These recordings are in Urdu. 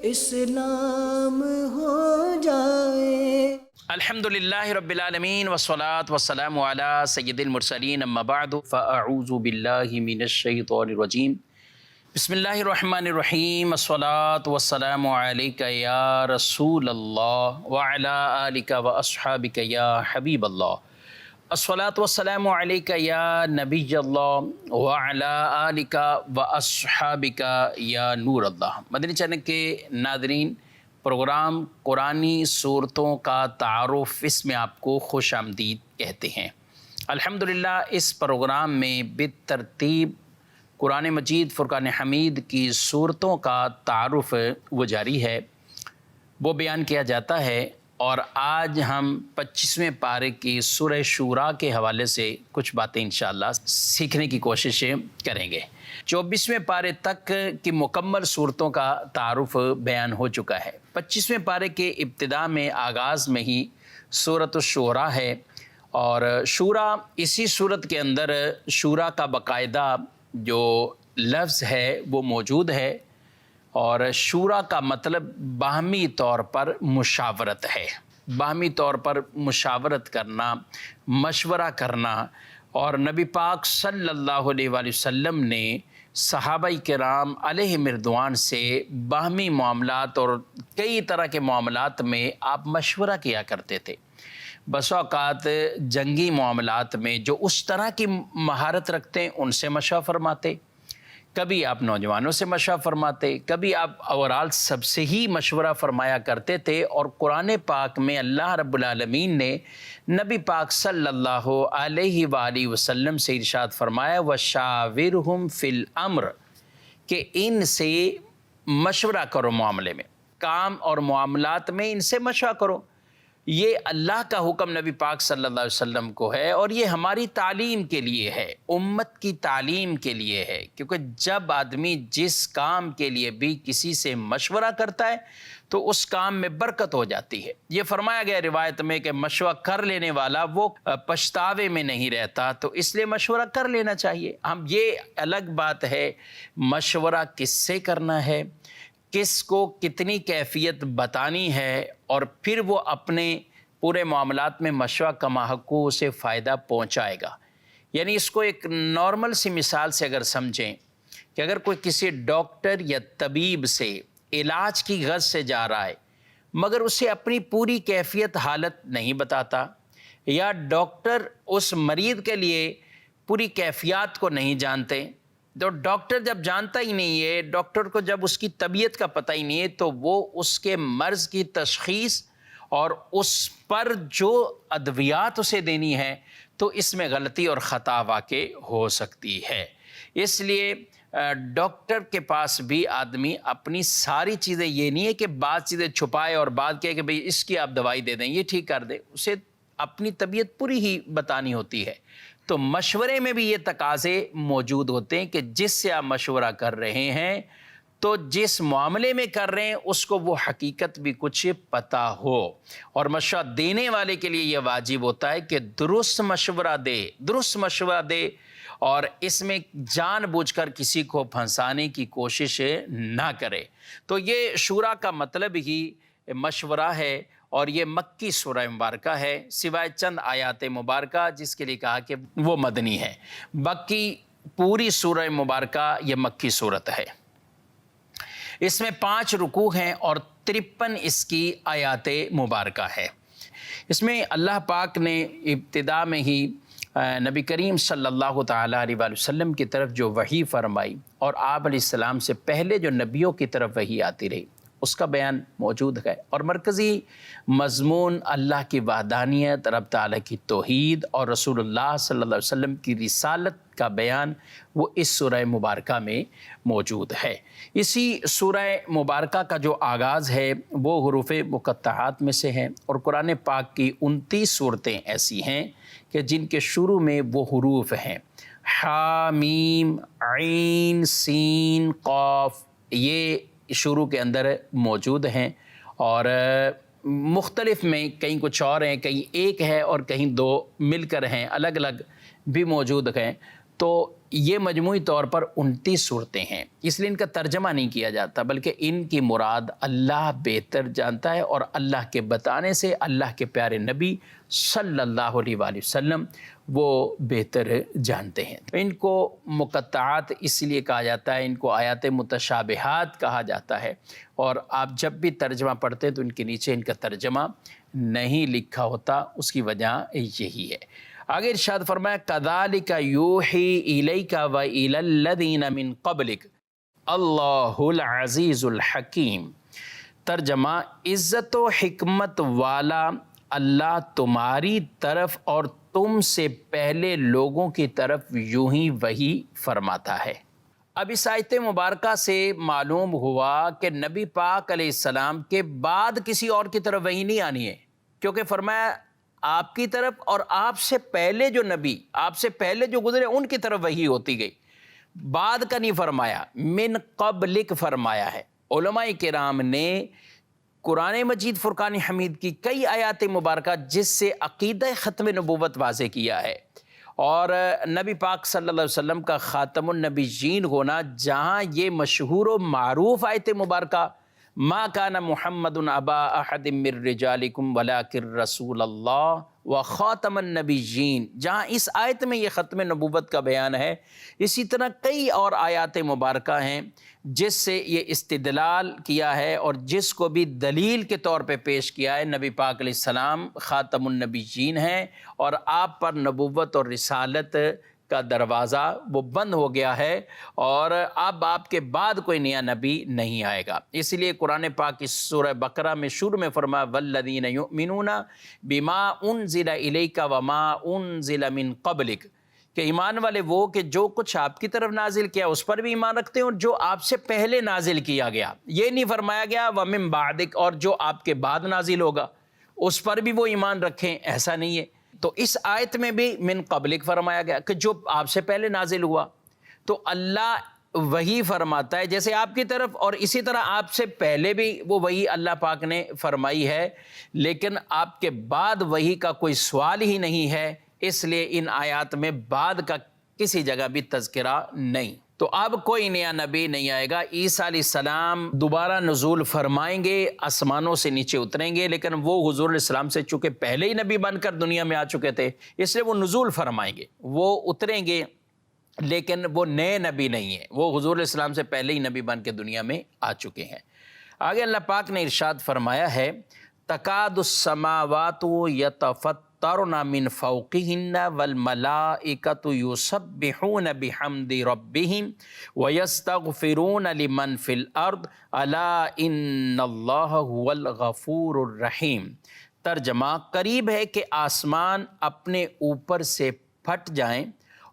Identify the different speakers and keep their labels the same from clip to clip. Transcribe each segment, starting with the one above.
Speaker 1: اسلام ہو جائے۔
Speaker 2: الحمدللہ رب العالمین والصلاة والسلام علی سید المرسلین اما بعد فاعوذ باللہ من الشیطان الرجیم بسم اللہ الرحمن الرحیم الصلاة والسلام علیک یا رسول اللہ وعلی آلک واصحابک یا حبیب اللہ الصلاة والسلام علیک یا نبی اللہ وعلی آلک واصحابک یا نور اللہ۔ مدنی چینل کے ناظرین، پروگرام قرآنی صورتوں کا تعارف، اس میں آپ کو خوش آمدید کہتے ہیں۔ الحمدللہ اس پروگرام میں بالترتیب قرآن مجید فرقان حمید کی صورتوں کا تعارف وہ جاری ہے، وہ بیان کیا جاتا ہے، اور آج ہم 25ویں پارے کی سورہ شورا کے حوالے سے کچھ باتیں انشاءاللہ سیکھنے کی کوشش کریں گے۔ 24ویں پارے تک کی مکمل صورتوں کا تعارف بیان ہو چکا ہے۔ 25ویں پارے کے ابتدا میں، آغاز میں ہی سورۃ الشورا ہے، اور شورا، اسی صورت کے اندر شورا کا باقاعدہ جو لفظ ہے وہ موجود ہے، اور شورا کا مطلب باہمی طور پر مشاورت ہے، باہمی طور پر مشاورت کرنا، مشورہ کرنا۔ اور نبی پاک صلی اللہ علیہ وآلہ وسلم نے صحابہ کرام علیہم رضوان سے باہمی معاملات اور کئی طرح کے معاملات میں آپ مشورہ کیا کرتے تھے۔ بس اوقات جنگی معاملات میں جو اس طرح کی مہارت رکھتے ہیں ان سے مشورہ فرماتے، کبھی آپ نوجوانوں سے مشورہ فرماتے، کبھی آپ اوورال سب سے ہی مشورہ فرمایا کرتے تھے۔ اور قرآن پاک میں اللہ رب العالمین نے نبی پاک صلی اللہ علیہ وآلہ وسلم سے ارشاد فرمایا وَشَاوِرْهُمْ فِي الْأَمْرِ، کہ ان سے مشورہ کرو، معاملے میں، کام اور معاملات میں ان سے مشورہ کرو۔ یہ اللہ کا حکم نبی پاک صلی اللہ علیہ وسلم کو ہے، اور یہ ہماری تعلیم کے لیے ہے، امت کی تعلیم کے لیے ہے، کیونکہ جب آدمی جس کام کے لیے بھی کسی سے مشورہ کرتا ہے تو اس کام میں برکت ہو جاتی ہے۔ یہ فرمایا گیا روایت میں کہ مشورہ کر لینے والا وہ پچھتاوے میں نہیں رہتا، تو اس لیے مشورہ کر لینا چاہیے۔ ہم، یہ الگ بات ہے مشورہ کس سے کرنا ہے، کس کو کتنی کیفیت بتانی ہے، اور پھر وہ اپنے پورے معاملات میں مشورہ کا محقوق سے فائدہ پہنچائے گا۔ یعنی اس کو ایک نارمل سی مثال سے اگر سمجھیں کہ اگر کوئی کسی ڈاکٹر یا طبیب سے علاج کی غرض سے جا رہا ہے، مگر اسے اپنی پوری کیفیت حالت نہیں بتاتا، یا ڈاکٹر اس مریض کے لیے پوری کیفیات کو نہیں جانتے، تو ڈاکٹر جب جانتا ہی نہیں ہے، ڈاکٹر کو جب اس کی طبیعت کا پتہ ہی نہیں ہے، تو وہ اس کے مرض کی تشخیص اور اس پر جو ادویات اسے دینی ہے، تو اس میں غلطی اور خطا واقع ہو سکتی ہے۔ اس لیے ڈاکٹر کے پاس بھی آدمی اپنی ساری چیزیں، یہ نہیں ہے کہ بعض چیزیں چھپائے اور بعد کہے کہ بھئی اس کی آپ دوائی دے دیں، یہ ٹھیک کر دیں، اسے اپنی طبیعت پوری ہی بتانی ہوتی ہے۔ تو مشورے میں بھی یہ تقاضے موجود ہوتے ہیں کہ جس سے آپ مشورہ کر رہے ہیں، تو جس معاملے میں کر رہے ہیں اس کو وہ حقیقت بھی کچھ پتہ ہو، اور مشورہ دینے والے کے لیے یہ واجب ہوتا ہے کہ درست مشورہ دے، درست مشورہ دے، اور اس میں جان بوجھ کر کسی کو پھنسانے کی کوشش نہ کرے۔ تو یہ شورا کا مطلب ہی مشورہ ہے، اور یہ مکی سورہ مبارکہ ہے، سوائے چند آیات مبارکہ جس کے لیے کہا کہ وہ مدنی ہے۔ باقی پوری سورہ مبارکہ یہ مکی صورت ہے۔ اس میں 5 رکوع ہیں اور 53 اس کی آیات مبارکہ ہے۔ اس میں اللہ پاک نے ابتدا میں ہی نبی کریم صلی اللہ تعالیٰ علیہ وآلہ وسلم کی طرف جو وحی فرمائی، اور آپ علیہ السلام سے پہلے جو نبیوں کی طرف وحی آتی رہی، اس کا بیان موجود ہے، اور مرکزی مضمون اللہ کی وحدانیت، رب تعالیٰ کی توحید اور رسول اللہ صلی اللہ علیہ وسلم کی رسالت کا بیان وہ اس سورہ مبارکہ میں موجود ہے۔ اسی سورہ مبارکہ کا جو آغاز ہے وہ حروف مقطعات میں سے ہے، اور قرآن پاک کی 29 صورتیں ایسی ہیں کہ جن کے شروع میں وہ حروف ہیں حامیم، عین، سین، قاف، یہ شروع کے اندر موجود ہیں، اور مختلف میں کہیں کچھ اور ہیں، کہیں ایک ہے اور کہیں 2 مل کر ہیں، الگ الگ بھی موجود ہیں۔ تو یہ مجموعی طور پر 29 صورتیں ہیں، اس لیے ان کا ترجمہ نہیں کیا جاتا، بلکہ ان کی مراد اللہ بہتر جانتا ہے، اور اللہ کے بتانے سے اللہ کے پیارے نبی صلی اللہ علیہ وآلہ وسلم وہ بہتر جانتے ہیں۔ ان کو مقطعات اس لیے کہا جاتا ہے، ان کو آیات متشابہات کہا جاتا ہے، اور آپ جب بھی ترجمہ پڑھتے ہیں تو ان کے نیچے ان کا ترجمہ نہیں لکھا ہوتا، اس کی وجہ یہی ہے۔ آگے ارشاد فرمایا کذالک یوحی الیک و الی الذین من قبلک اللہ العزیز الحکیم۔ ترجمہ عزت و حکمت والا اللہ تمہاری طرف اور تم سے پہلے لوگوں کی طرف یوں ہی وحی فرماتا ہے۔ اب اس آیت مبارکہ سے معلوم ہوا کہ نبی پاک علیہ السلام کے بعد کسی اور کی طرف وحی نہیں آنی ہے، کیونکہ فرمایا آپ کی طرف اور آپ سے پہلے جو نبی، آپ سے پہلے جو گزرے ان کی طرف وحی ہوتی گئی، بعد کا نہیں فرمایا، من قبلک فرمایا ہے۔ علماء کرام نے قرآن مجید فرقان حمید کی کئی آیات مبارکہ جس سے عقیدہ ختم نبوت واضح کیا ہے، اور نبی پاک صلی اللہ علیہ وسلم کا خاتم النبیین ہونا، جہاں یہ مشہور و معروف آیت مبارکہ ما کان محمد ابا احد من رجالکم ولکن رسول اللہ و خاتم النبیین، جہاں اس آیت میں یہ ختم نبوت کا بیان ہے، اسی طرح کئی اور آیات مبارکہ ہیں جس سے یہ استدلال کیا ہے اور جس کو بھی دلیل کے طور پہ پیش کیا ہے۔ نبی پاک علیہ السلام خاتم النبیین ہیں، اور آپ پر نبوت اور رسالت کا دروازہ وہ بند ہو گیا ہے، اور اب آپ کے بعد کوئی نیا نبی نہیں آئے گا۔ اس لیے قرآن پاک کی سورہ بقرہ میں شروع میں فرمایا والذین یؤمنون بما انزل الیک وما انزل من قبلک، کہ ایمان والے وہ کہ جو کچھ آپ کی طرف نازل کیا اس پر بھی ایمان رکھتے ہیں، اور جو آپ سے پہلے نازل کیا گیا، یہ نہیں فرمایا گیا ومن بعدک، اور جو آپ کے بعد نازل ہوگا اس پر بھی وہ ایمان رکھیں، ایسا نہیں ہے۔ تو اس آیت میں بھی من قبلک فرمایا گیا کہ جو آپ سے پہلے نازل ہوا، تو اللہ وہی فرماتا ہے جیسے آپ کی طرف، اور اسی طرح آپ سے پہلے بھی وہ وہی اللہ پاک نے فرمائی ہے، لیکن آپ کے بعد وہی کا کوئی سوال ہی نہیں ہے، اس لیے ان آیات میں بعد کا کسی جگہ بھی تذکرہ نہیں۔ تو اب کوئی نیا نبی نہیں آئے گا۔ عیسیٰ علیہ السلام دوبارہ نزول فرمائیں گے، آسمانوں سے نیچے اتریں گے، لیکن وہ حضور علیہ السلام سے چونکہ پہلے ہی نبی بن کر دنیا میں آ چکے تھے، اس لیے وہ نزول فرمائیں گے، وہ اتریں گے، لیکن وہ نئے نبی نہیں ہیں، وہ حضور علیہ السلام سے پہلے ہی نبی بن کے دنیا میں آ چکے ہیں۔ آگے اللہ پاک نے ارشاد فرمایا ہے تکاد السماوات یتفطرن من فوقہن والملائکۃ یسبحون بحمد ربہم ویستغفرون لمن فی الارض الا ان اللہ هو الغفور الرحیم۔ ترجمہ قریب ہے کہ آسمان اپنے اوپر سے پھٹ جائیں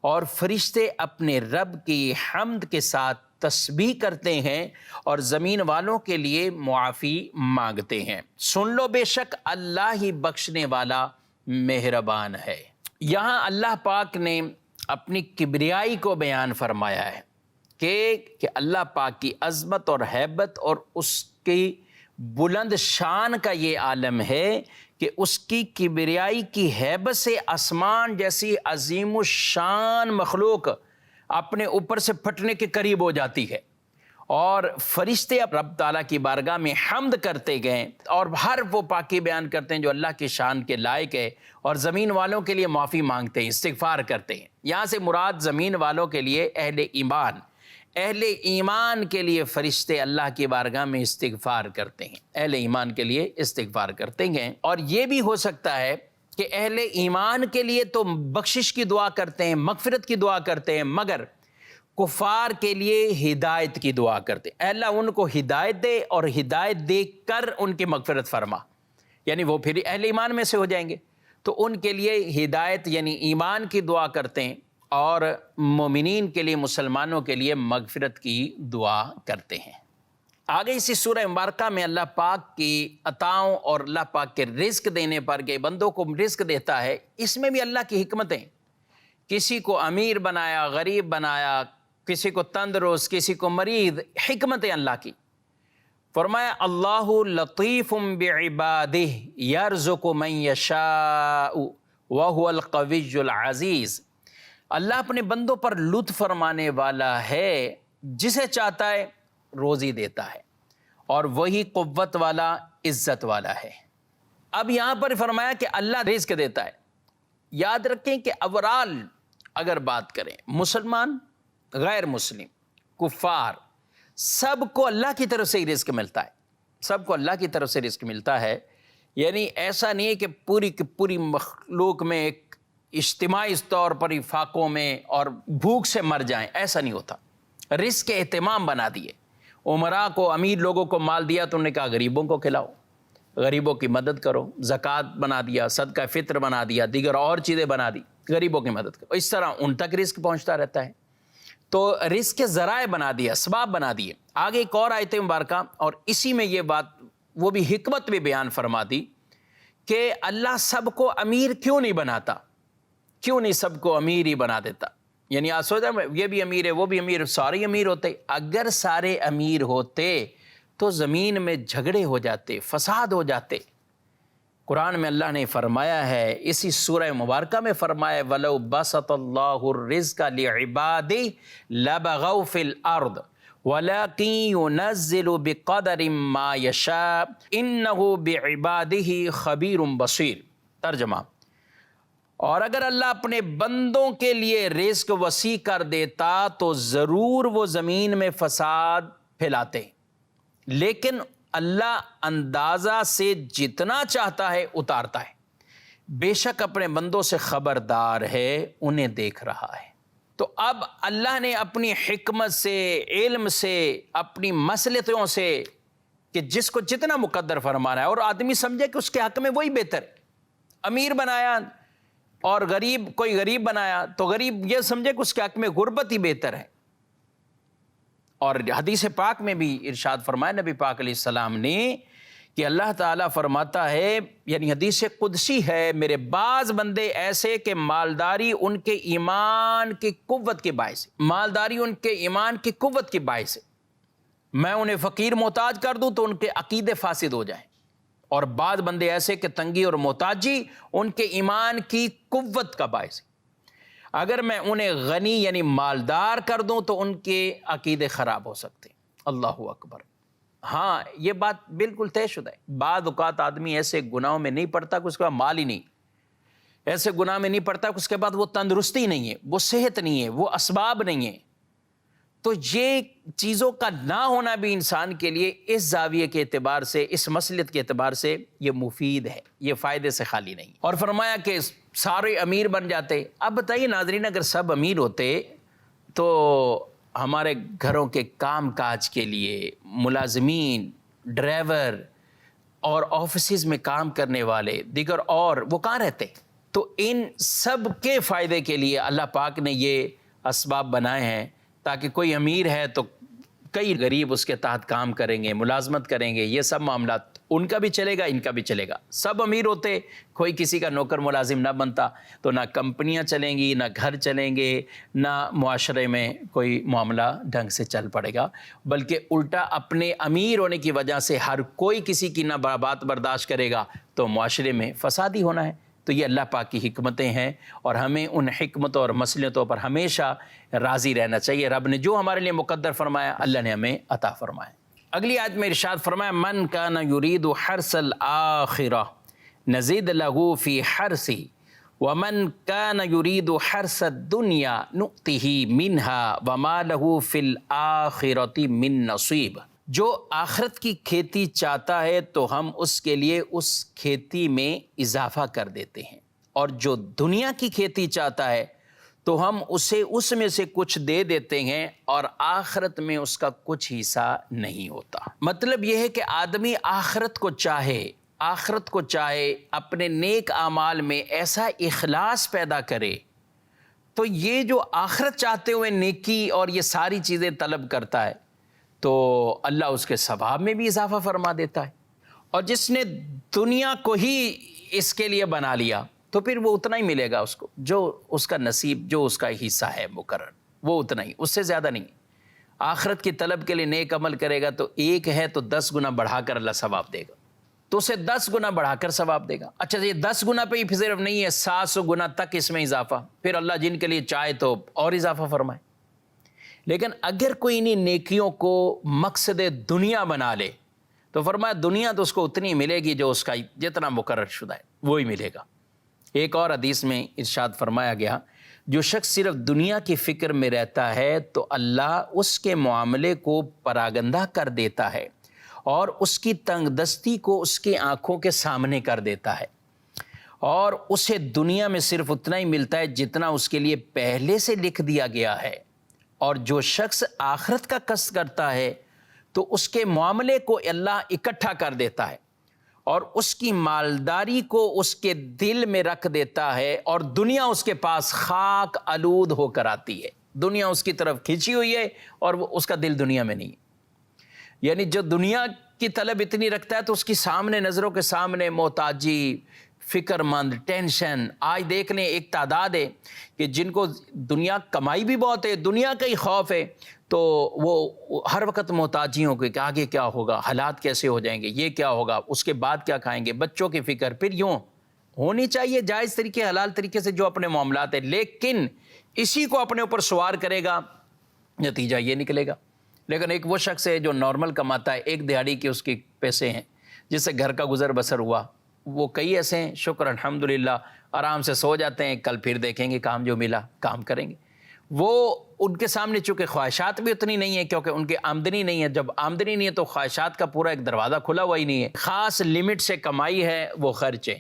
Speaker 2: اور فرشتے اپنے رب کی حمد کے ساتھ تسبیح کرتے ہیں اور زمین والوں کے لیے معافی مانگتے ہیں۔ سن لو بے شک اللہ ہی بخشنے والا مہربان ہے۔ یہاں اللہ پاک نے اپنی کبریائی کو بیان فرمایا ہے کہ اللہ پاک کی عظمت اور ہیبت اور اس کی بلند شان کا یہ عالم ہے کہ اس کی کبریائی کی ہیبت سے آسمان جیسی عظیم الشان مخلوق اپنے اوپر سے پھٹنے کے قریب ہو جاتی ہے، اور فرشتے اب رب تعالیٰ کی بارگاہ میں حمد کرتے گئے اور ہر وہ پاکی بیان کرتے ہیں جو اللہ کی شان کے لائق ہے، اور زمین والوں کے لیے معافی مانگتے ہیں، استغفار کرتے ہیں۔ یہاں سے مراد زمین والوں کے لیے اہل ایمان کے لیے فرشتے اللہ کی بارگاہ میں استغفار کرتے ہیں، اہل ایمان کے لیے استغفار کرتے ہیں۔ اور یہ بھی ہو سکتا ہے کہ اہل ایمان کے لیے تو بخشش کی دعا کرتے ہیں، مغفرت کی دعا کرتے ہیں، مگر کفار کے لیے ہدایت کی دعا کرتے ہیں، اے اللہ ان کو ہدایت دے اور ہدایت دے کر ان کی مغفرت فرما، یعنی وہ پھر اہل ایمان میں سے ہو جائیں گے، تو ان کے لیے ہدایت یعنی ایمان کی دعا کرتے ہیں، اور مومنین کے لیے، مسلمانوں کے لیے مغفرت کی دعا کرتے ہیں۔ آگے اسی سورہ مبارکہ میں اللہ پاک کی عطاؤں اور اللہ پاک کے رزق دینے پر کہ بندوں کو رزق دیتا ہے، اس میں بھی اللہ کی حکمتیں، کسی کو امیر بنایا، غریب بنایا، کسی کو تندرست، کسی کو مریض، حکمتیں اللہ کی۔ فرمایا اللہ لطیف بعبادہ یرزق من یشاء وہو القوی العزیز۔ اللہ اپنے بندوں پر لطف فرمانے والا ہے، جسے چاہتا ہے روزی دیتا ہے، اور وہی قوت والا، عزت والا ہے۔ اب یہاں پر فرمایا کہ اللہ رزق دیتا ہے۔ یاد رکھیں کہ اوورال اگر بات کریں، مسلمان، غیر مسلم، کفار، سب کو اللہ کی طرف سے ہی رزق ملتا ہے، سب کو اللہ کی طرف سے رزق ملتا ہے۔ یعنی ایسا نہیں ہے کہ پوری کی پوری مخلوق میں ایک اجتماعی طور پر فاقوں میں اور بھوک سے مر جائیں، ایسا نہیں ہوتا۔ رزق کے اہتمام بنا دیے، عمراء کو، امیر لوگوں کو مال دیا تو انہوں نے کہا غریبوں کو کھلاؤ، غریبوں کی مدد کرو، زکوٰۃ بنا دیا، صدقہ فطر بنا دیا، دیگر اور چیزیں بنا دی، غریبوں کی مدد کرو، اس طرح ان تک رزق پہنچتا رہتا ہے۔ تو رزق کے ذرائع بنا دیے، اسباب بنا دیے۔ آگے ایک اور آیت مبارکہ، اور اسی میں یہ بات وہ بھی حکمت بھی بیان فرما دی کہ اللہ سب کو امیر کیوں نہیں بناتا، کیوں نہیں سب کو امیر ہی بنا دیتا؟ یعنی آج سوچا یہ بھی امیر ہے، وہ بھی امیر ہے، سارے امیر ہوتے۔ اگر سارے امیر ہوتے تو زمین میں جھگڑے ہو جاتے، فساد ہو جاتے۔ قرآن میں اللہ نے فرمایا ہے، اسی سورہ مبارکہ میں فرمایا وَلَوْ بَسَطَ اللَّهُ الرِّزْقَ لِعِبَادِهِ لَبَغَوْا فِي الْأَرْضِ وَلَكِنْ يُنَزِّلُ بِقَدَرٍ مَا يَشَاءُ إِنَّهُ بِعِبَادِهِ خَبِيرٌ بَصِيرٌ۔ ترجمہ، اور اگر اللہ اپنے بندوں کے لیے رزق وسیع کر دیتا تو ضرور وہ زمین میں فساد پھیلاتے، لیکن اللہ اندازہ سے جتنا چاہتا ہے اتارتا ہے، بے شک اپنے بندوں سے خبردار ہے، انہیں دیکھ رہا ہے۔ تو اب اللہ نے اپنی حکمت سے، علم سے، اپنی مصلحتوں سے، کہ جس کو جتنا مقدر فرمانا ہے، اور آدمی سمجھے کہ اس کے حق میں وہی بہتر ہے۔ امیر بنایا اور غریب، کوئی غریب بنایا تو غریب یہ سمجھے کہ اس کے حق میں غربت ہی بہتر ہے۔ اور حدیث پاک میں بھی ارشاد فرمایا نبی پاک علیہ السلام نے کہ اللہ تعالیٰ فرماتا ہے، یعنی حدیث قدسی ہے، میرے بعض بندے ایسے کہ مالداری ان کے ایمان کی قوت کے باعث ہے، مالداری ان کے ایمان کی قوت کے باعث ہے، میں انہیں فقیر محتاج کر دوں تو ان کے عقیدے فاسد ہو جائیں۔ اور بعض بندے ایسے کہ تنگی اور محتاجی ان کے ایمان کی قوت کا باعث ہے، اگر میں انہیں غنی یعنی مالدار کر دوں تو ان کے عقیدے خراب ہو سکتے ہیں۔ اللہ اکبر۔ ہاں، یہ بات بالکل طے شدہ ہے۔ بعض اوقات آدمی ایسے گناہوں میں نہیں پڑتا کہ اس کے بعد مال ہی نہیں، ایسے گناہ میں نہیں پڑتا کہ اس کے بعد وہ تندرستی نہیں ہے، وہ صحت نہیں ہے، وہ اسباب نہیں ہے۔ تو یہ چیزوں کا نہ ہونا بھی انسان کے لیے اس زاویے کے اعتبار سے، اس مصلحت کے اعتبار سے یہ مفید ہے، یہ فائدے سے خالی نہیں۔ اور فرمایا کہ سارے امیر بن جاتے۔ اب بتائیے ناظرین، اگر سب امیر ہوتے تو ہمارے گھروں کے کام کاج کے لیے ملازمین، ڈرائیور اور آفیسز میں کام کرنے والے دیگر اور وہ کہاں رہتے؟ تو ان سب کے فائدے کے لیے اللہ پاک نے یہ اسباب بنائے ہیں، تاکہ کوئی امیر ہے تو کئی غریب اس کے تحت کام کریں گے، ملازمت کریں گے، یہ سب معاملات ان کا بھی چلے گا، ان کا بھی چلے گا۔ سب امیر ہوتے، کوئی کسی کا نوکر ملازم نہ بنتا تو نہ کمپنیاں چلیں گی، نہ گھر چلیں گے، نہ معاشرے میں کوئی معاملہ ڈھنگ سے چل پڑے گا، بلکہ الٹا اپنے امیر ہونے کی وجہ سے ہر کوئی کسی کی نہ بات برداشت کرے گا تو معاشرے میں فساد ہی ہونا ہے۔ تو یہ اللہ پاک کی حکمتیں ہیں، اور ہمیں ان حکمتوں اور مصلحتوں پر ہمیشہ راضی رہنا چاہیے۔ رب نے جو ہمارے لیے مقدر فرمایا اللہ نے ہمیں عطا فرمایا۔ اگلی آیت میں ارشاد فرمایا من کان یرید حرث الآخرہ نزید لہ فی حرثہ ومن کان یرید حرث الدنیا نؤتہ منہا وما لہ فی الآخرۃ من نصیب۔ جو آخرت کی کھیتی چاہتا ہے تو ہم اس کے لیے اس کھیتی میں اضافہ کر دیتے ہیں، اور جو دنیا کی کھیتی چاہتا ہے تو ہم اسے اس میں سے کچھ دے دیتے ہیں، اور آخرت میں اس کا کچھ حصہ نہیں ہوتا۔ مطلب یہ ہے کہ آدمی آخرت کو چاہے، اپنے نیک اعمال میں ایسا اخلاص پیدا کرے، تو یہ جو آخرت چاہتے ہوئے نیکی اور یہ ساری چیزیں طلب کرتا ہے تو اللہ اس کے ثواب میں بھی اضافہ فرما دیتا ہے، اور جس نے دنیا کو ہی اس کے لیے بنا لیا تو پھر وہ اتنا ہی ملے گا اس کو، جو اس کا نصیب، جو اس کا حصہ ہے مقرر، وہ اتنا ہی، اس سے زیادہ نہیں۔ آخرت کی طلب کے لیے نیک عمل کرے گا تو ایک ہے تو 10 گنا بڑھا کر اللہ ثواب دے گا۔ تو اسے 10 گنا بڑھا کر ثواب دے گا۔ اچھا یہ 10 گنا پہ ہی صرف نہیں ہے، 700 گنا تک اس میں اضافہ، پھر اللہ جن کے لیے چاہے تو اور اضافہ فرمائے۔ لیکن اگر کوئی انہیں نیکیوں کو مقصد دنیا بنا لے تو فرمایا دنیا تو اس کو اتنی ملے گی جو اس کا جتنا مقرر شدہ ہے وہی ملے گا۔ ایک اور حدیث میں ارشاد فرمایا گیا جو شخص صرف دنیا کی فکر میں رہتا ہے تو اللہ اس کے معاملے کو پراگندہ کر دیتا ہے اور اس کی تنگ دستی کو اس کی آنکھوں کے سامنے کر دیتا ہے، اور اسے دنیا میں صرف اتنا ہی ملتا ہے جتنا اس کے لیے پہلے سے لکھ دیا گیا ہے، اور جو شخص آخرت کا قصد کرتا ہے تو اس کے معاملے کو اللہ اکٹھا کر دیتا ہے اور اس کی مالداری کو اس کے دل میں رکھ دیتا ہے، اور دنیا اس کے پاس خاک آلود ہو کر آتی ہے۔ دنیا اس کی طرف کھینچی ہوئی ہے اور وہ اس کا دل دنیا میں نہیں ہے۔ یعنی جو دنیا کی طلب اتنی رکھتا ہے تو اس کی سامنے نظروں کے سامنے محتاجی، فکر مند، ٹینشن۔ آج دیکھ لیں ایک تعداد ہے کہ جن کو دنیا کمائی بھی بہت ہے، دنیا کا ہی خوف ہے، تو وہ ہر وقت محتاجیوں کے کہ آگے کیا ہوگا، حالات کیسے ہو جائیں گے، یہ کیا ہوگا، اس کے بعد کیا کھائیں گے، بچوں کی فکر۔ پھر یوں ہونی چاہیے جائز طریقے، حلال طریقے سے جو اپنے معاملات ہیں، لیکن اسی کو اپنے اوپر سوار کرے گا نتیجہ یہ نکلے گا۔ لیکن ایک وہ شخص ہے جو نارمل کماتا ہے، ایک دہاڑی کے اس کے پیسے ہیں، جس سے گھر کا گزر بسر ہوا، وہ کئی ایسے ہیں، شکر الحمدللہ، آرام سے سو جاتے ہیں، کل پھر دیکھیں گے کام جو ملا کام کریں گے۔ وہ ان کے سامنے چونکہ خواہشات بھی اتنی نہیں ہیں کیونکہ ان کی آمدنی نہیں ہے، جب آمدنی نہیں ہے تو خواہشات کا پورا ایک دروازہ کھلا ہوا ہی نہیں ہے، خاص لمٹ سے کمائی ہے وہ خرچے،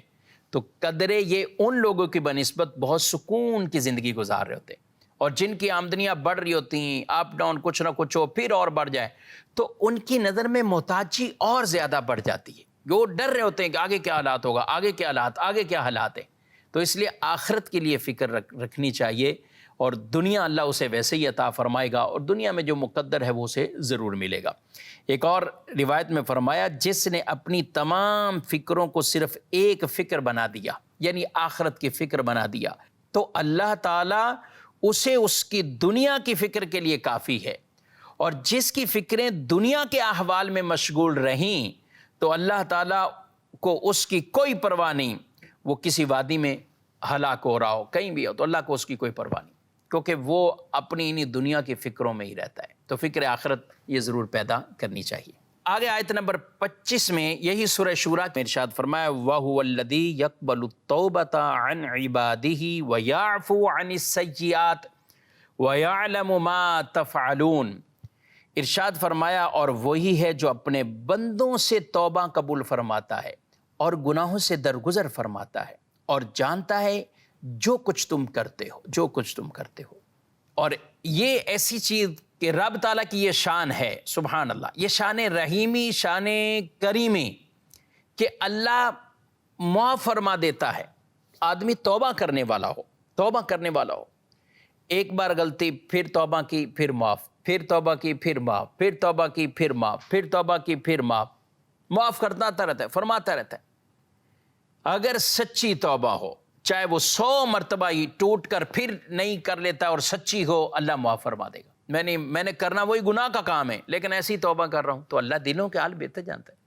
Speaker 2: تو قدرے یہ ان لوگوں کی بنسبت بہت سکون کی زندگی گزار رہے ہوتے ہیں، اور جن کی آمدنیاں بڑھ رہی ہوتی ہیں، اپ ڈاؤن کچھ نہ کچھ ہو پھر اور بڑھ جائے، تو ان کی نظر میں محتاجی اور زیادہ بڑھ جاتی ہے، وہ ڈر رہے ہوتے ہیں کہ آگے کیا حالات ہوگا، آگے کیا حالات، آگے کیا حالات ہیں۔ تو اس لیے آخرت کے لیے فکر رکھنی چاہیے، اور دنیا اللہ اسے ویسے ہی عطا فرمائے گا، اور دنیا میں جو مقدر ہے وہ اسے ضرور ملے گا۔ ایک اور روایت میں فرمایا جس نے اپنی تمام فکروں کو صرف ایک فکر بنا دیا، یعنی آخرت کی فکر بنا دیا، تو اللہ تعالیٰ اسے اس کی دنیا کی فکر کے لیے کافی ہے، اور جس کی فکریں دنیا کے احوال میں مشغول رہیں تو اللہ تعالیٰ کو اس کی کوئی پرواہ نہیں، وہ کسی وادی میں ہلاک ہو رہا ہو، کہیں بھی ہو، تو اللہ کو اس کی کوئی پرواہ نہیں، کیونکہ وہ اپنی انہی دنیا کی فکروں میں ہی رہتا ہے۔ تو فکر آخرت یہ ضرور پیدا کرنی چاہیے۔ آگے آیت نمبر 25 میں یہی سورہ شورى میں ارشاد فرمایا وَهُوَ الَّذِي يَقْبَلُ التَّوْبَةَ عَنْ عِبَادِهِ وَيَعْفُو عَنِ السَّيِّئَاتِ وَيَعْلَمُ مَا تَفْعَلُونَ۔ ارشاد فرمایا اور وہی ہے جو اپنے بندوں سے توبہ قبول فرماتا ہے اور گناہوں سے درگزر فرماتا ہے، اور جانتا ہے جو کچھ تم کرتے ہو، جو کچھ تم کرتے ہو۔ اور یہ ایسی چیز کہ رب تعالیٰ کی یہ شان ہے، سبحان اللہ، یہ شان رحیمی، شان کریمی، کہ اللہ معاف فرما دیتا ہے۔ آدمی توبہ کرنے والا ہو، توبہ کرنے والا ہو، ایک بار غلطی، پھر توبہ کی، پھر معاف، پھر توبہ کی، پھر معاف، پھر توبہ کی، پھر معاف، پھر توبہ کی، پھر معاف، معاف کرتا رہتا ہے، فرماتا رہتا ہے۔ اگر سچی توبہ ہو، چاہے وہ 100 مرتبہ ہی ٹوٹ کر پھر نہیں کر لیتا اور سچی ہو، اللہ معاف فرما دے گا۔ میں نے کرنا وہی گناہ کا کام ہے لیکن ایسی توبہ کر رہا ہوں، تو اللہ دلوں کے حال بہتر جانتا ہے۔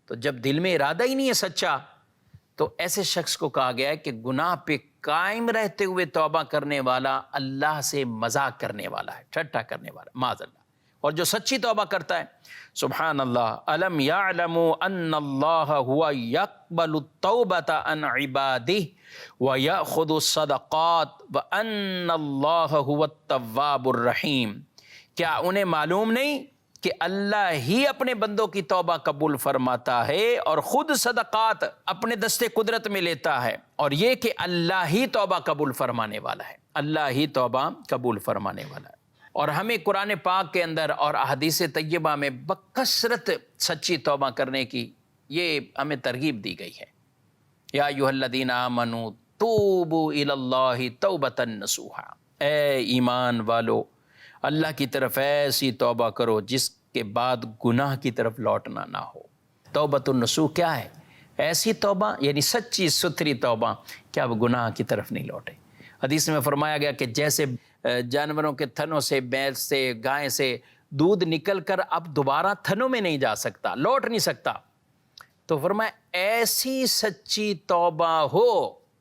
Speaker 2: تو جب دل میں ارادہ ہی نہیں ہے سچا، تو ایسے شخص کو کہا گیا ہے کہ گناہ پہ قائم رہتے ہوئے توبہ کرنے والا اللہ سے مذاق کرنے والا ہے، ٹھٹھا کرنے والا، معاذ اللہ۔ اور جو سچی توبہ کرتا ہے، سبحان اللہ، الم یعلموا ان اللہ هو یقبل التوبۃ عن عبادہ ویأخذ الصدقات وان اللہ هو التواب الرحیم۔ کیا انہیں معلوم نہیں کہ اللہ ہی اپنے بندوں کی توبہ قبول فرماتا ہے اور خود صدقات اپنے دستے قدرت میں لیتا ہے، اور یہ کہ اللہ ہی توبہ قبول فرمانے والا ہے، اللہ ہی توبہ قبول فرمانے والا ہے۔ اور ہمیں قرآن پاک کے اندر اور احادیث طیبہ میں بکثرت سچی توبہ کرنے کی یہ ہمیں ترغیب دی گئی ہے۔ یا ایھا الذین آمنوا توبوا الی اللہ توبۃ نصوحا، اے ایمان والو اللہ کی طرف ایسی توبہ کرو جس کے بعد گناہ کی طرف لوٹنا نہ ہو۔ توبۃ النصوح کیا ہے؟ ایسی توبہ یعنی سچی ستھری توبہ کہ اب گناہ کی طرف نہیں لوٹے۔ حدیث میں فرمایا گیا کہ جیسے جانوروں کے تھنوں سے، بھینس سے، گائے سے دودھ نکل کر اب دوبارہ تھنوں میں نہیں جا سکتا، لوٹ نہیں سکتا، تو فرمایا ایسی سچی توبہ ہو،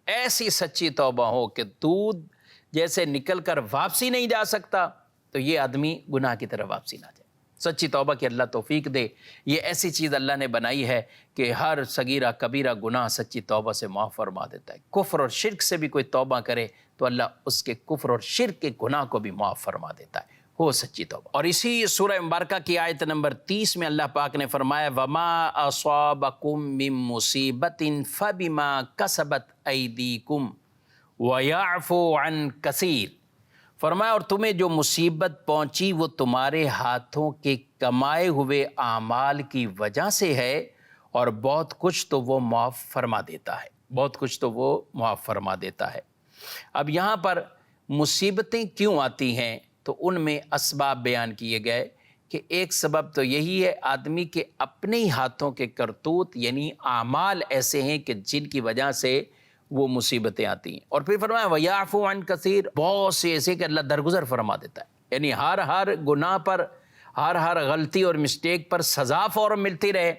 Speaker 2: ایسی سچی توبہ ہو کہ دودھ جیسے نکل کر واپسی نہیں جا سکتا، تو یہ آدمی گناہ کی طرف واپسی نہ جائے۔ سچی توبہ کی اللہ توفیق دے۔ یہ ایسی چیز اللہ نے بنائی ہے کہ ہر صغیرہ کبیرہ گناہ سچی توبہ سے معاف فرما دیتا ہے۔ کفر اور شرک سے بھی کوئی توبہ کرے تو اللہ اس کے کفر اور شرک کے گناہ کو بھی معاف فرما دیتا ہے، ہو سچی توبہ۔ اور اسی سورہ مبارکہ کی آیت نمبر 30 میں اللہ پاک نے فرمایا وَمَا أَصَابَكُم مِّن مُّصِيبَةٍ فَبِمَا كَسَبَتْ أَيْدِيكُمْ وَيَعْفُو عَن كَثِيرٍ۔ فرمایا اور تمہیں جو مصیبت پہنچی وہ تمہارے ہاتھوں کے کمائے ہوئے اعمال کی وجہ سے ہے، اور بہت کچھ تو وہ معاف فرما دیتا ہے، بہت کچھ تو وہ معاف فرما دیتا ہے۔ اب یہاں پر مصیبتیں کیوں آتی ہیں تو ان میں اسباب بیان کیے گئے کہ ایک سبب تو یہی ہے آدمی کے اپنے ہی ہاتھوں کے کرتوت، یعنی اعمال ایسے ہیں کہ جن کی وجہ سے وہ مصیبتیں آتی ہیں۔ اور پھر فرمایا وَيَعْفُو عَن كَثِيرٍ، بہت سے ایسے کہ اللہ درگزر فرما دیتا ہے، یعنی ہر گناہ پر، ہر غلطی اور مسٹیک پر سزا فوراً ملتی رہے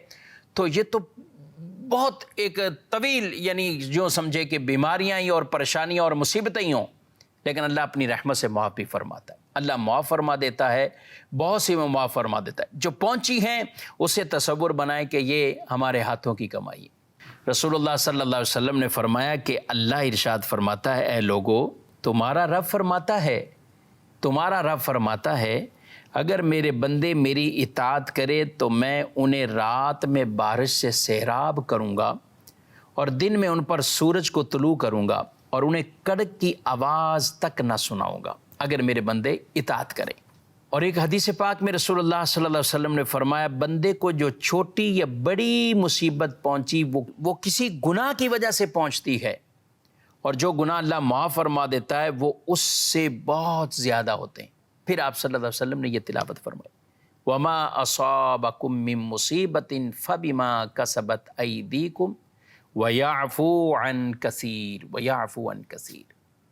Speaker 2: تو یہ تو بہت ایک طویل، یعنی جو سمجھے کہ بیماریاں ہی اور پریشانیاں اور مصیبتیں ہی ہوں، لیکن اللہ اپنی رحمت سے معاف بھی فرماتا ہے، اللہ معاف فرما دیتا ہے، بہت سی میں معاف فرما دیتا ہے۔ جو پہنچی ہیں اسے تصور بنائے کہ یہ ہمارے ہاتھوں کی کمائی ہے۔ رسول اللہ صلی اللہ علیہ وسلم نے فرمایا کہ اللہ ارشاد فرماتا ہے اے لوگو، تمہارا رب فرماتا ہے اگر میرے بندے میری اطاعت کرے تو میں انہیں رات میں بارش سے سیراب کروں گا اور دن میں ان پر سورج کو طلوع کروں گا اور انہیں کڑک کی آواز تک نہ سناؤں گا، اگر میرے بندے اطاعت کریں۔ اور ایک حدیث پاک میں رسول اللہ صلی اللہ علیہ وسلم نے فرمایا بندے کو جو چھوٹی یا بڑی مصیبت پہنچی وہ کسی گناہ کی وجہ سے پہنچتی ہے، اور جو گناہ اللہ معاف فرما دیتا ہے وہ اس سے بہت زیادہ ہوتے ہیں۔ پھر آپ صلی اللہ علیہ وسلم نے یہ تلاوت فرمائی وَمَا أَصَابَكُم مِّن مُّصِيبَةٍ فَبِمَا كَسَبَتْ أَيْدِيكُمْ وَيَعْفُو عَن كَثِيرٍ۔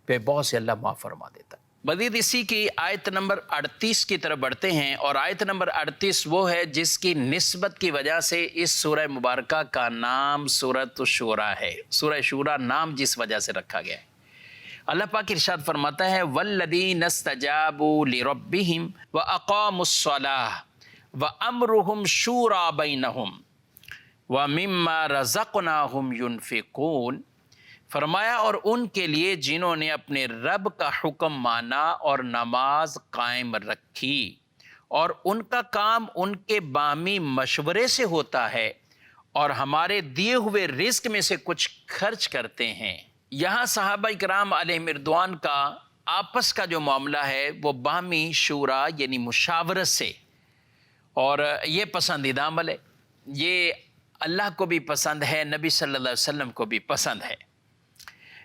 Speaker 2: پھر بہت سے اللہ معاف فرما دیتا ہے۔ مزید اسی کی آیت نمبر 38 کی طرف بڑھتے ہیں، اور آیت نمبر 38 وہ ہے جس کی نسبت کی وجہ سے اس سورہ مبارکہ کا نام سورۃ الشورى ہے۔ سورہ شورى نام جس وجہ سے رکھا گیا ہے، اللہ پاک ارشاد فرماتا ہے وَالَّذِينَ اسْتَجَابُوا لِرَبِّهِمْ وَأَقَامُوا الصَّلَاةَ وَأَمْرُهُمْ شُورَىٰ بَيْنَهُمْ وَمِمَّا رَزَقْنَاهُمْ يُنْفِقُونَ۔ فرمایا اور ان کے لیے جنہوں نے اپنے رب کا حکم مانا اور نماز قائم رکھی، اور ان کا کام ان کے باہمی مشورے سے ہوتا ہے، اور ہمارے دیے ہوئے رزق میں سے کچھ خرچ کرتے ہیں۔ یہاں صحابہ کرام علیہم رضوان کا آپس کا جو معاملہ ہے وہ باہمی شورا یعنی مشاورت سے، اور یہ پسندیدہ عمل ہے، یہ اللہ کو بھی پسند ہے، نبی صلی اللہ علیہ وسلم کو بھی پسند ہے۔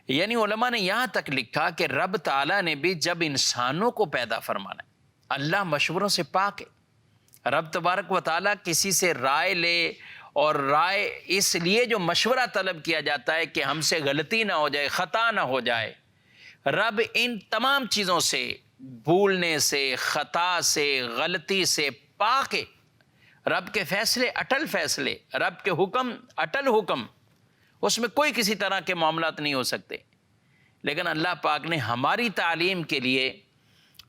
Speaker 2: یعنی علماء نے یہاں تک لکھا کہ رب تعالیٰ نے بھی جب انسانوں کو پیدا فرمانا ہے، اللہ مشوروں سے پاک ہے۔ رب تبارک و تعالیٰ کسی سے رائے لے، اور رائے اس لیے جو مشورہ طلب کیا جاتا ہے کہ ہم سے غلطی نہ ہو جائے، خطا نہ ہو جائے۔ رب ان تمام چیزوں سے، بھولنے سے، خطا سے، غلطی سے پاک ہے۔ رب کے فیصلے اٹل فیصلے، رب کے حکم اٹل حکم، اس میں کوئی کسی طرح کے معاملات نہیں ہو سکتے۔ لیکن اللہ پاک نے ہماری تعلیم کے لیے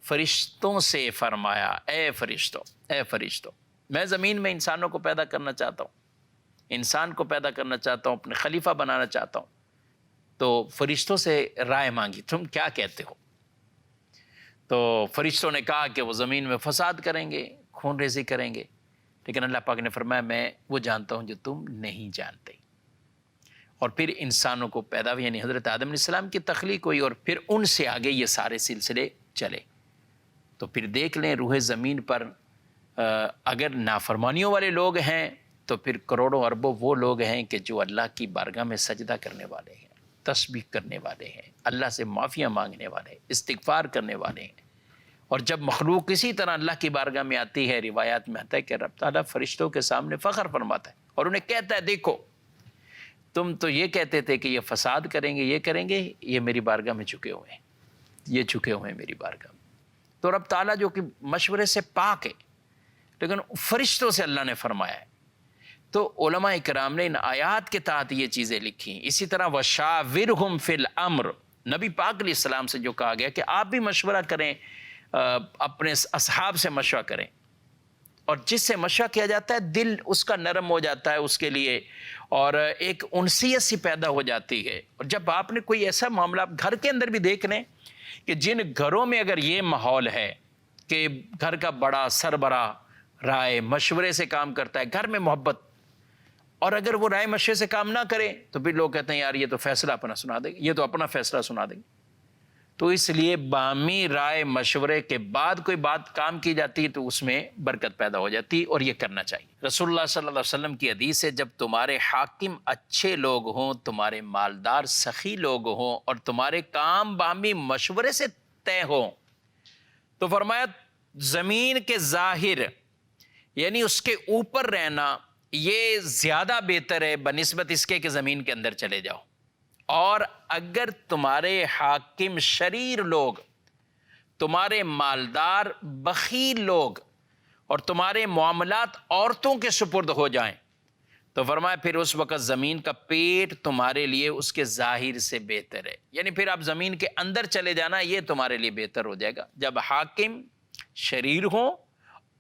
Speaker 2: فرشتوں سے فرمایا اے فرشتوں، میں زمین میں انسانوں کو پیدا کرنا چاہتا ہوں، انسان کو پیدا کرنا چاہتا ہوں، اپنے خلیفہ بنانا چاہتا ہوں، تو فرشتوں سے رائے مانگی تم کیا کہتے ہو؟ تو فرشتوں نے کہا کہ وہ زمین میں فساد کریں گے، خون ریزی کریں گے، لیکن اللہ پاک نے فرمایا میں وہ جانتا ہوں جو تم نہیں جانتے۔ اور پھر انسانوں کو پیدا ہوئی، یعنی حضرت آدم علیہ السلام کی تخلیق ہوئی، اور پھر ان سے آگے یہ سارے سلسلے چلے۔ تو پھر دیکھ لیں روح زمین پر اگر نافرمانیوں والے لوگ ہیں تو پھر کروڑوں اربوں وہ لوگ ہیں کہ جو اللہ کی بارگاہ میں سجدہ کرنے والے ہیں، تسبیح کرنے والے ہیں، اللہ سے معافیاں مانگنے والے ہیں، استغفار کرنے والے ہیں۔ اور جب مخلوق اسی طرح اللہ کی بارگاہ میں آتی ہے، روایات میں آتا ہے کہ رب تعالیٰ فرشتوں کے سامنے فخر فرماتا ہے اور انہیں کہتا ہے دیکھو تم تو یہ کہتے تھے کہ یہ فساد کریں گے، یہ کریں گے، یہ میری بارگاہ میں چکے ہوئے ہیں، یہ چکے ہوئے ہیں میری بارگاہ میں۔ تو رب تعالیٰ جو کہ مشورے سے پاک ہے، لیکن فرشتوں سے اللہ نے فرمایا ہے۔ تو علماء کرام نے ان آیات کے تحت یہ چیزیں لکھی. اسی طرح وَشَاوِرْهُمْ فِي الْأَمْرِ، نبی پاک علیہ السلام سے جو کہا گیا کہ آپ بھی مشورہ کریں، اپنے اصحاب سے مشورہ کریں. اور جس سے مشورہ کیا جاتا ہے دل اس کا نرم ہو جاتا ہے اس کے لیے، اور ایک انسیت سی پیدا ہو جاتی ہے. اور جب آپ نے کوئی ایسا معاملہ، آپ گھر کے اندر بھی دیکھ لیں کہ جن گھروں میں اگر یہ ماحول ہے کہ گھر کا بڑا سربراہ رائے مشورے سے کام کرتا ہے، گھر میں محبت، اور اگر وہ رائے مشورے سے کام نہ کرے تو پھر لوگ کہتے ہیں یار یہ تو فیصلہ اپنا سنا دیں گے، یہ تو اپنا فیصلہ سنا دیں گے. تو اس لیے باہمی رائے مشورے کے بعد کوئی بات کام کی جاتی ہے تو اس میں برکت پیدا ہو جاتی ہے، اور یہ کرنا چاہیے. رسول اللہ صلی اللہ علیہ وسلم کی حدیث ہے، جب تمہارے حاکم اچھے لوگ ہوں، تمہارے مالدار سخی لوگ ہوں، اور تمہارے کام باہمی مشورے سے طے ہوں، تو فرمایا زمین کے ظاہر یعنی اس کے اوپر رہنا یہ زیادہ بہتر ہے بنسبت اس کے کہ زمین کے اندر چلے جاؤ. اور اگر تمہارے حاکم شریر لوگ، تمہارے مالدار بخیل لوگ، اور تمہارے معاملات عورتوں کے سپرد ہو جائیں، تو فرمایا پھر اس وقت زمین کا پیٹ تمہارے لیے اس کے ظاہر سے بہتر ہے. یعنی پھر آپ زمین کے اندر چلے جانا یہ تمہارے لیے بہتر ہو جائے گا جب حاکم شریر ہوں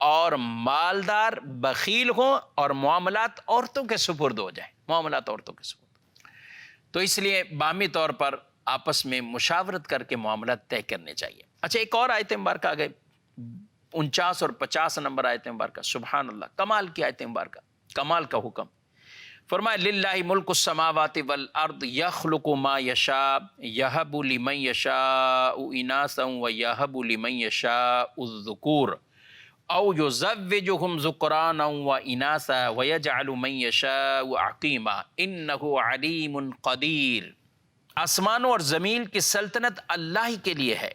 Speaker 2: اور مالدار بخیل ہوں اور معاملات عورتوں کے سپرد ہو جائیں، معاملات عورتوں کے سپرد. تو اس لیے باہمی طور پر آپس میں مشاورت کر کے معاملات طے کرنے چاہیے. اچھا، ایک اور آیت مبارکہ آ گئے 49 اور 50 نمبر آیت مبارکہ. سبحان اللہ، کمال کی آیت مبارکہ، کمال کا حکم. فرمایا للہ ملک السماوات والارض یخلق ما یشاء یہب لمن یشاء اناثا ویہب لمن یشاء الذکور او یزوجہم ذکرانا واناثا ویجعل من یشاء عقیما انہ علیم قدیر. آسمانوں اور زمین کی سلطنت اللہ ہی کے لیے ہے،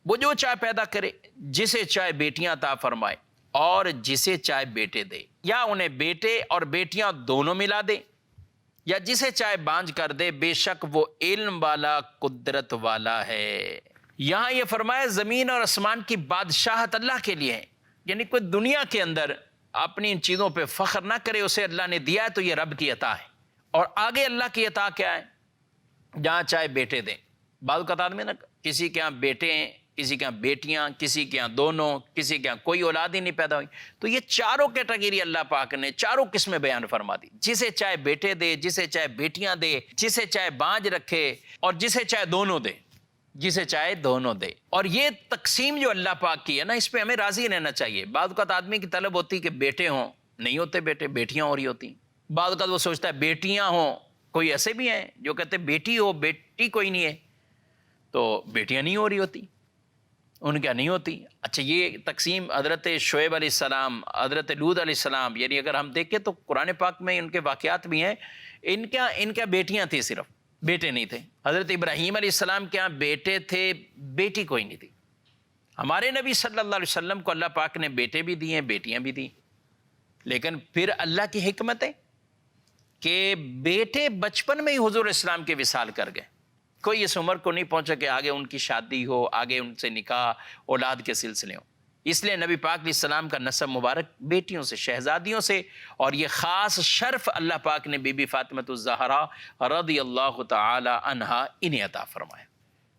Speaker 2: وہ جو چاہے پیدا کرے، جسے چاہے بیٹیاں عطا فرمائے اور جسے چاہے بیٹے دے، یا انہیں بیٹے اور بیٹیاں دونوں ملا دے، یا جسے چاہے بانجھ کر دے، بے شک وہ علم والا قدرت والا ہے. یہاں یہ فرمایا زمین اور آسمان کی بادشاہت اللہ کے لیے ہے. یعنی کوئی دنیا کے اندر اپنی ان چیزوں پہ فخر نہ کرے، اسے اللہ نے دیا ہے تو یہ رب کی عطا ہے. اور آگے اللہ کی عطا کیا ہے؟ جہاں چاہے بیٹے دیں. بعض اوقات میں نا کسی کے ہاں بیٹے ہیں، کسی کے ہاں بیٹیاں، کسی کے ہاں دونوں، کسی کے ہاں کوئی اولاد ہی نہیں پیدا ہوئی. تو یہ چاروں کیٹیگری اللہ پاک نے چاروں قسمیں بیان فرما دی. جسے چاہے بیٹے دے، جسے چاہے بیٹیاں دے، جسے چاہے بانجھ رکھے، اور جسے چاہے دونوں دے، جسے چاہے دونوں دے. اور یہ تقسیم جو اللہ پاک کی ہے نا، اس پہ ہمیں راضی رہنا چاہیے. بعض اوقات آدمی کی طلب ہوتی کہ بیٹے ہوں، نہیں ہوتے بیٹے، بیٹیاں ہو رہی ہوتی. بعض اوقات وہ سوچتا ہے بیٹیاں ہوں، کوئی ایسے بھی ہیں جو کہتے ہیں بیٹی ہو، بیٹی کوئی نہیں ہے، تو بیٹیاں نہیں ہو رہی ہوتی، ان کیا نہیں ہوتی. اچھا، یہ تقسیم حضرت شعیب علیہ السلام، حضرت لوط علیہ السلام، یعنی اگر ہم دیکھیں تو قرآن پاک میں ان کے واقعات بھی ہیں. ان کا بیٹیاں تھیں، صرف بیٹے نہیں تھے. حضرت ابراہیم علیہ السلام کے ہاں بیٹے تھے، بیٹی کوئی نہیں تھی. ہمارے نبی صلی اللہ علیہ وسلم کو اللہ پاک نے بیٹے بھی دیے، بیٹیاں بھی دی. لیکن پھر اللہ کی حکمت ہے کہ بیٹے بچپن میں ہی حضور اسلام کے وصال کر گئے. کوئی اس عمر کو نہیں پہنچا کہ آگے ان کی شادی ہو، آگے ان سے نکاح، اولاد کے سلسلے ہوں. اس لیے نبی پاک علیہ السلام کا نسب مبارک بیٹیوں سے، شہزادیوں سے، اور یہ خاص شرف اللہ پاک نے بی بی فاطمۃ الزہرا رضی اللہ تعالی عنہا انہیں عطا فرمایا.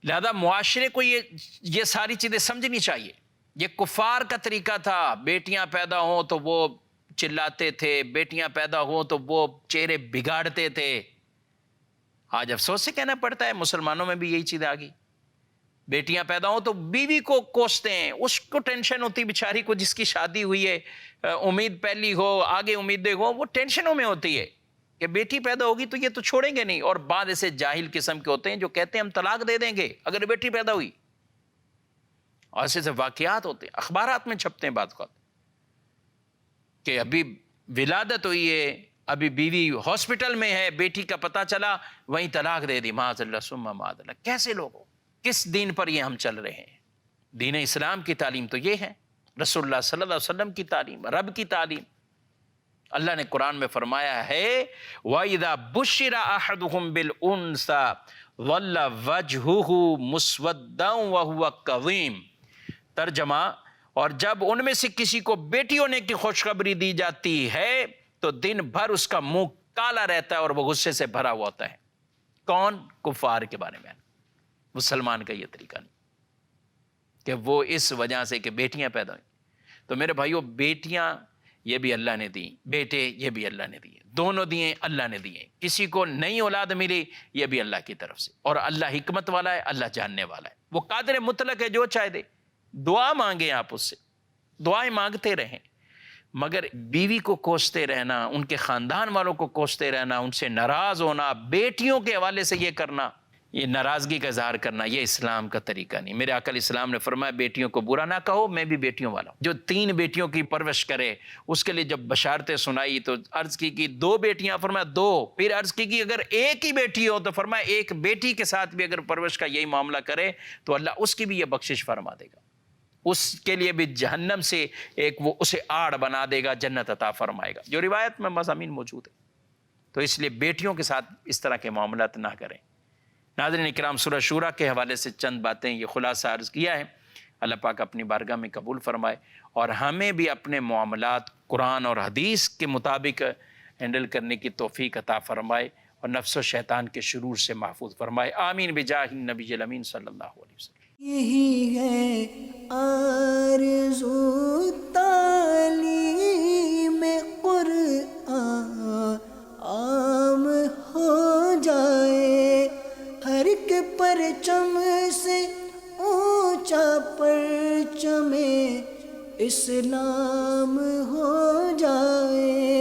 Speaker 2: لہذا معاشرے کو یہ ساری چیزیں سمجھنی چاہیے. یہ کفار کا طریقہ تھا، بیٹیاں پیدا ہوں تو وہ چلاتے تھے، بیٹیاں پیدا ہوں تو وہ چہرے بگاڑتے تھے. آج افسوس سے کہنا پڑتا ہے مسلمانوں میں بھی یہی چیز آ گئی. بیٹیاں پیدا ہوں تو بیوی کو کوستے ہیں، اس کو ٹینشن ہوتی بیچاری کو، جس کی شادی ہوئی ہے، امید پہلی ہو، آگے امیدیں ہو، وہ ٹینشنوں میں ہوتی ہے کہ بیٹی پیدا ہوگی تو یہ تو چھوڑیں گے نہیں. اور بعض ایسے جاہل قسم کے ہوتے ہیں جو کہتے ہیں ہم طلاق دے دیں گے اگر بیٹی پیدا ہوئی. اور ایسے واقعات ہوتے ہیں، اخبارات میں چھپتے ہیں بعض اوقات کہ ابھی ولادت ہوئی ہے، ابھی بیوی ہاسپٹل میں ہے، بیٹی کا پتہ چلا، وہیں طلاق دے دی. معاذ اللہ ثم معاذ اللہ. کیسے لوگ ہو؟ کس دین پر یہ ہم چل رہے ہیں؟ دین اسلام کی تعلیم تو یہ ہے، رسول اللہ صلی اللہ علیہ وسلم کی تعلیم، رب کی تعلیم. اللہ نے قرآن میں فرمایا ہے وَإِذَا بُشِّرَ أَحَدُهُمْ بِالْأُنثَىٰ ظَلَّ وَجْهُهُ مُسْوَدًّا وَهُوَ كَظِيمٌ. ترجمہ، اور جب ان میں سے کسی کو بیٹی ہونے کی خوشخبری دی جاتی ہے تو دن بھر اس کا منہ کالا رہتا ہے اور وہ غصے سے بھرا ہوا ہوتا ہے. کون؟ کفار کے بارے میں. مسلمان کا یہ طریقہ نہیں کہ وہ اس وجہ سے کہ بیٹیاں پیدا ہوئیں. تو میرے بھائیوں، بیٹیاں یہ بھی اللہ نے دی، بیٹے یہ بھی اللہ نے دیے، دونوں دیے اللہ نے دیے. کسی کو نئی اولاد ملی یہ بھی اللہ کی طرف سے. اور اللہ حکمت والا ہے، اللہ جاننے والا ہے، وہ قادر مطلق ہے، جو چاہے دے. دعا مانگیں آپ اس سے، دعائیں مانگتے رہیں. مگر بیوی کو کوستے رہنا، ان کے خاندان والوں کو کوستے رہنا، ان سے ناراض ہونا، بیٹیوں کے حوالے سے یہ کرنا، یہ ناراضگی کا اظہار کرنا، یہ اسلام کا طریقہ نہیں. میرے آقا علیہ السلام نے فرمایا بیٹیوں کو برا نہ کہو، میں بھی بیٹیوں والا ہوں. جو 3 بیٹیوں کی پرورش کرے، اس کے لیے جب بشارتیں سنائی تو عرض کی 2 بیٹیاں، فرمایا 2. پھر عرض کی اگر ایک ہی بیٹی ہو تو فرمایا ایک بیٹی کے ساتھ بھی اگر پرورش کا یہی معاملہ کرے تو اللہ اس کی بھی یہ بخشش فرما دے گا، اس کے لیے بھی جہنم سے ایک وہ اسے آڑ بنا دے گا، جنت عطا فرمائے گا، جو روایت میں مضامین موجود ہے. تو اس لیے بیٹیوں کے ساتھ اس طرح کے معاملات نہ کریں. ناظرین اکرام، سورہ شورا کے حوالے سے چند باتیں یہ خلاصہ عرض کیا ہے. اللہ پاک اپنی بارگاہ میں قبول فرمائے اور ہمیں بھی اپنے معاملات قرآن اور حدیث کے مطابق ہینڈل کرنے کی توفیق عطا فرمائے اور نفس و شیطان کے شرور سے محفوظ فرمائے. آمین بجاہ النبی الامین صلی اللہ علیہ وسلم.
Speaker 1: یہی ہے آرزو تعلیم قرآن عام ہو جائے، ہر ایک پرچم سے اونچا پرچم اسلام ہو جائے.